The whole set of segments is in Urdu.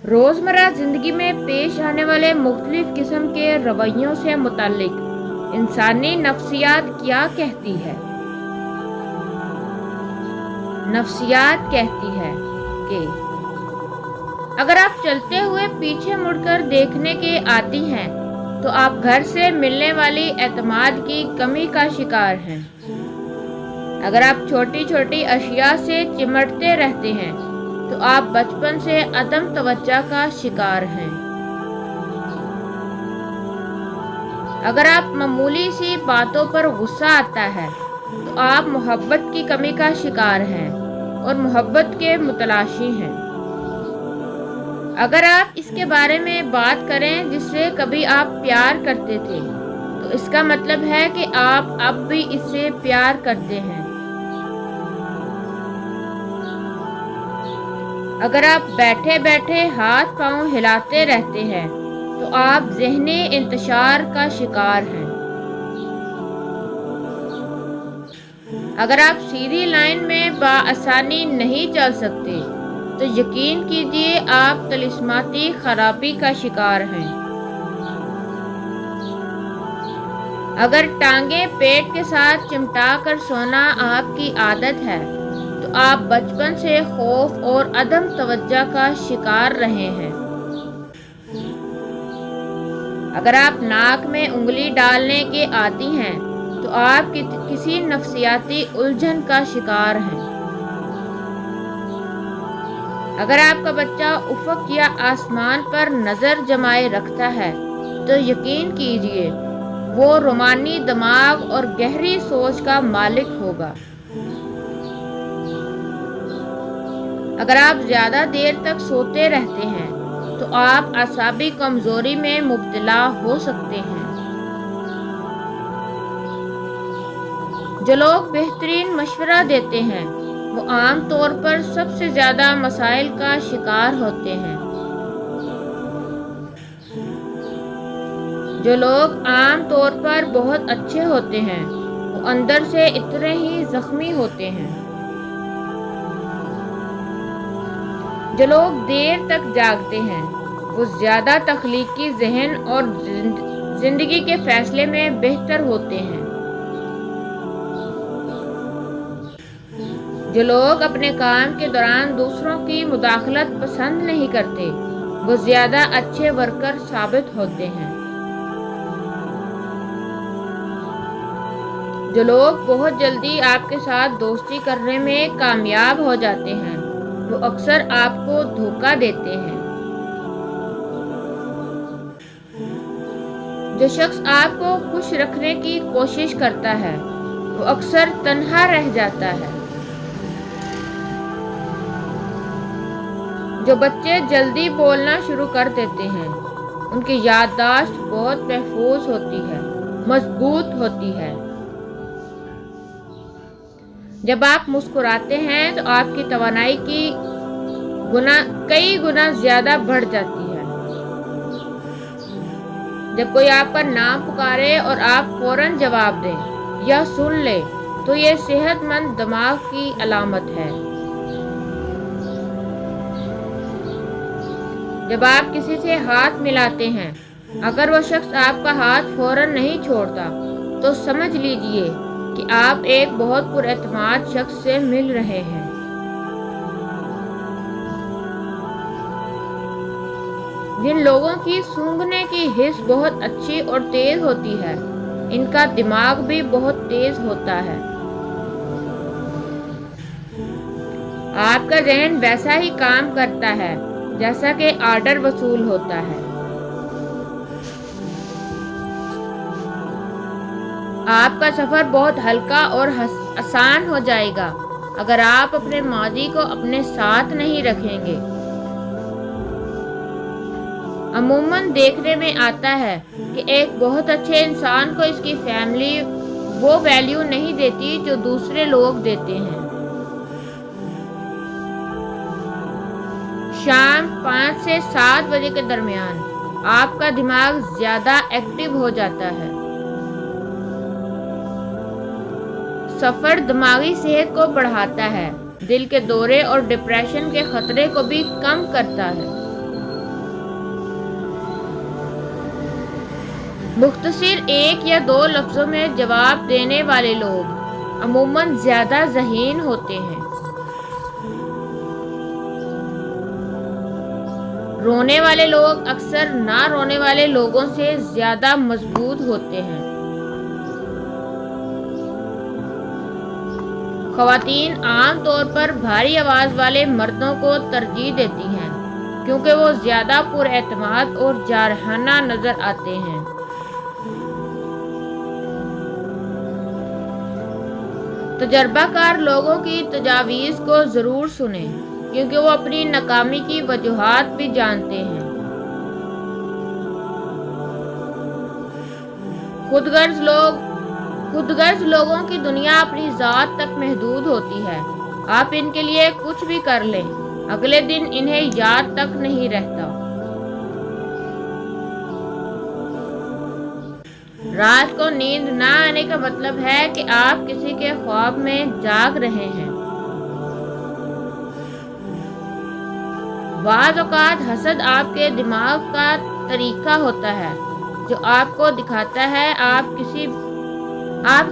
روزمرہ زندگی میں پیش آنے والے مختلف قسم کے رویوں سے متعلق انسانی نفسیات کیا کہتی ہے؟ نفسیات کہتی ہے کہ اگر آپ چلتے ہوئے پیچھے مڑ کر دیکھنے کے عادی ہیں تو آپ گھر سے ملنے والی اعتماد کی کمی کا شکار ہیں۔ اگر آپ چھوٹی چھوٹی اشیاء سے چمٹتے رہتے ہیں تو آپ بچپن سے عدم توجہ کا شکار ہیں۔ اگر آپ معمولی سی باتوں پر غصہ آتا ہے تو آپ محبت کی کمی کا شکار ہیں اور محبت کے متلاشی ہیں۔ اگر آپ اس کے بارے میں بات کریں جس سے کبھی آپ پیار کرتے تھے تو اس کا مطلب ہے کہ آپ اب بھی اس سے پیار کرتے ہیں۔ اگر آپ بیٹھے بیٹھے ہاتھ پاؤں ہلاتے رہتے ہیں تو آپ ذہنی انتشار کا شکار ہیں۔ اگر آپ سیدھی لائن میں بآسانی نہیں چل سکتے تو یقین کیجیے آپ طلسماتی خرابی کا شکار ہیں۔ اگر ٹانگیں پیٹ کے ساتھ چمٹا کر سونا آپ کی عادت ہے تو آپ بچپن سے خوف اور عدم توجہ کا شکار رہے ہیں۔ اگر آپ ناک میں انگلی ڈالنے کے عادی ہیں تو آپ کسی نفسیاتی الجھن کا شکار ہیں۔ اگر آپ کا بچہ افق یا آسمان پر نظر جمائے رکھتا ہے تو یقین کیجیے وہ رومانی دماغ اور گہری سوچ کا مالک ہوگا۔ اگر آپ زیادہ دیر تک سوتے رہتے ہیں تو آپ اعصابی کمزوری میں مبتلا ہو سکتے ہیں۔ جو لوگ بہترین مشورہ دیتے ہیں وہ عام طور پر سب سے زیادہ مسائل کا شکار ہوتے ہیں۔ جو لوگ عام طور پر بہت اچھے ہوتے ہیں وہ اندر سے اتنے ہی زخمی ہوتے ہیں۔ جو لوگ دیر تک جاگتے ہیں وہ زیادہ تخلیقی ذہن اور زندگی کے فیصلے میں بہتر ہوتے ہیں۔ جو لوگ اپنے کام کے دوران دوسروں کی مداخلت پسند نہیں کرتے وہ زیادہ اچھے ورکر ثابت ہوتے ہیں۔ جو لوگ بہت جلدی آپ کے ساتھ دوستی کرنے میں کامیاب ہو جاتے ہیں وہ اکثر آپ کو دھوکہ دیتے ہیں۔ جو شخص آپ کو خوش رکھنے کی کوشش کرتا ہے وہ اکثر تنہا رہ جاتا ہے۔ جو بچے جلدی بولنا شروع کر دیتے ہیں ان کی یادداشت بہت محفوظ ہوتی ہے، مضبوط ہوتی ہے۔ جب آپ مسکراتے ہیں تو آپ کی توانائی کئی گنا زیادہ بڑھ جاتی ہے۔ جب کوئی آپ کا نام پکارے اور آپ فوراً جواب دیں یا سن لیں تو یہ صحت مند دماغ کی علامت ہے۔ جب آپ کسی سے ہاتھ ملاتے ہیں اگر وہ شخص آپ کا ہاتھ فوراً نہیں چھوڑتا تو سمجھ لیجیے کہ آپ ایک بہت پر اعتماد شخص سے مل رہے ہیں۔ جن لوگوں کی سونگھنے کی حس بہت اچھی اور تیز ہوتی ہے ان کا دماغ بھی بہت تیز ہوتا ہے۔ آپ کا ذہن ویسا ہی کام کرتا ہے جیسا کہ آرڈر وصول ہوتا ہے۔ آپ کا سفر بہت ہلکا اور آسان ہو جائے گا اگر آپ اپنے ماضی کو اپنے ساتھ نہیں رکھیں گے۔ عموماً دیکھنے میں آتا ہے کہ ایک بہت اچھے انسان کو اس کی فیملی وہ ویلیو نہیں دیتی جو دوسرے لوگ دیتے ہیں۔ شام 5 سے 7 بجے کے درمیان آپ کا دماغ زیادہ ایکٹیو ہو جاتا ہے۔ سفر دماغی صحت کو بڑھاتا ہے، دل کے دورے اور ڈپریشن کے خطرے کو بھی کم کرتا ہے۔ مختصر ایک یا دو لفظوں میں جواب دینے والے لوگ عموماً زیادہ ذہین ہوتے ہیں۔ رونے والے لوگ اکثر نہ رونے والے لوگوں سے زیادہ مضبوط ہوتے ہیں۔ خواتین عام طور پر بھاری آواز والے مردوں کو ترجیح دیتی ہیں کیونکہ وہ زیادہ پر اعتماد اور جارحانہ نظر آتے ہیں۔ تجربہ کار لوگوں کی تجاویز کو ضرور سنیں کیونکہ وہ اپنی ناکامی کی وجوہات بھی جانتے ہیں۔ خود غرض لوگوں کی دنیا اپنی ذات تک محدود ہوتی ہے۔ آپ ان کے لیے کچھ بھی کر لیں، اگلے دن انہیں یاد تک نہیں رہتا۔ رات کو نیند نہ آنے کا مطلب ہے کہ آپ کسی کے خواب میں جاگ رہے ہیں۔ بعض اوقات حسد آپ کے دماغ کا طریقہ ہوتا ہے جو آپ کو دکھاتا ہے آپ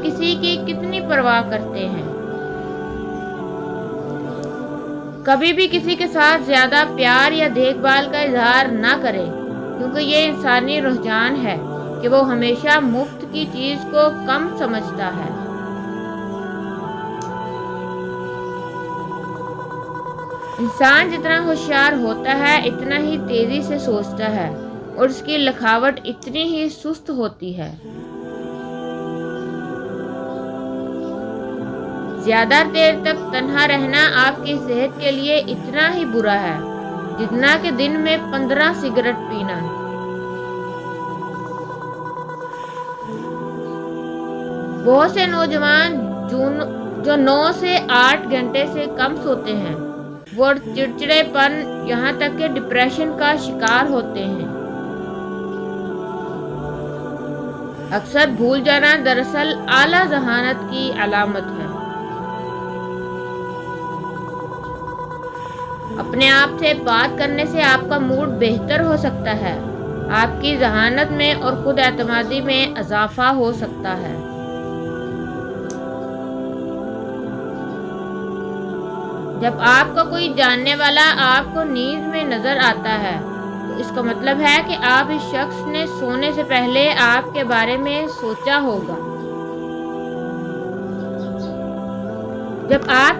کسی کی کتنی پرواہ کرتے ہیں۔ کبھی بھی کسی کے ساتھ زیادہ پیار یا دیکھ بھال کا اظہار نہ کریں کیونکہ یہ انسانی رجحان ہے کہ وہ ہمیشہ مفت کی چیز کو کم سمجھتا ہے۔ انسان جتنا ہوشیار ہوتا ہے اتنا ہی تیزی سے سوچتا ہے اور اس کی لکھاوٹ اتنی ہی سست ہوتی ہے۔ زیادہ دیر تک تنہا رہنا آپ کی صحت کے لیے اتنا ہی برا ہے جتنا کہ دن میں 15 سگریٹ پینا۔ بہت سے نوجوان جو 9 سے 8 گھنٹے سے کم سوتے ہیں وہ چڑچڑے پن یہاں تک کہ ڈپریشن کا شکار ہوتے ہیں۔ اکثر بھول جانا دراصل اعلیٰ ذہانت کی علامت ہے۔ اپنے آپ سے بات کرنے سے آپ کا موڈ بہتر ہو سکتا ہے، آپ کی ذہانت میں اور خود اعتمادی میں اضافہ ہو سکتا ہے۔ جب آپ کا کوئی جاننے والا آپ کو نیند میں نظر آتا ہے تو اس کا مطلب ہے کہ آپ اس شخص نے سونے سے پہلے آپ کے بارے میں سوچا ہوگا۔ جب آپ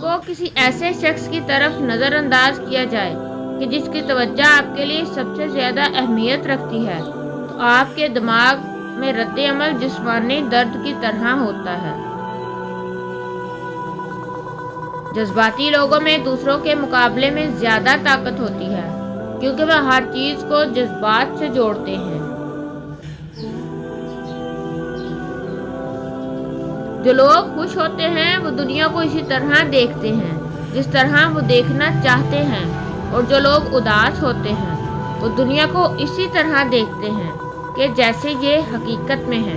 کو کسی ایسے شخص کی طرف نظر انداز کیا جائے کہ جس کی توجہ آپ کے لیے سب سے زیادہ اہمیت رکھتی ہے تو آپ کے دماغ میں رد عمل جسمانی درد کی طرح ہوتا ہے۔ جذباتی لوگوں میں دوسروں کے مقابلے میں زیادہ طاقت ہوتی ہے کیونکہ وہ ہر چیز کو جذبات سے جوڑتے ہیں۔ جو لوگ خوش ہوتے ہیں وہ دنیا کو اسی طرح دیکھتے ہیں جس طرح وہ دیکھنا چاہتے ہیں، اور جو لوگ اداس ہوتے ہیں وہ دنیا کو اسی طرح دیکھتے ہیں کہ جیسے یہ حقیقت میں ہے۔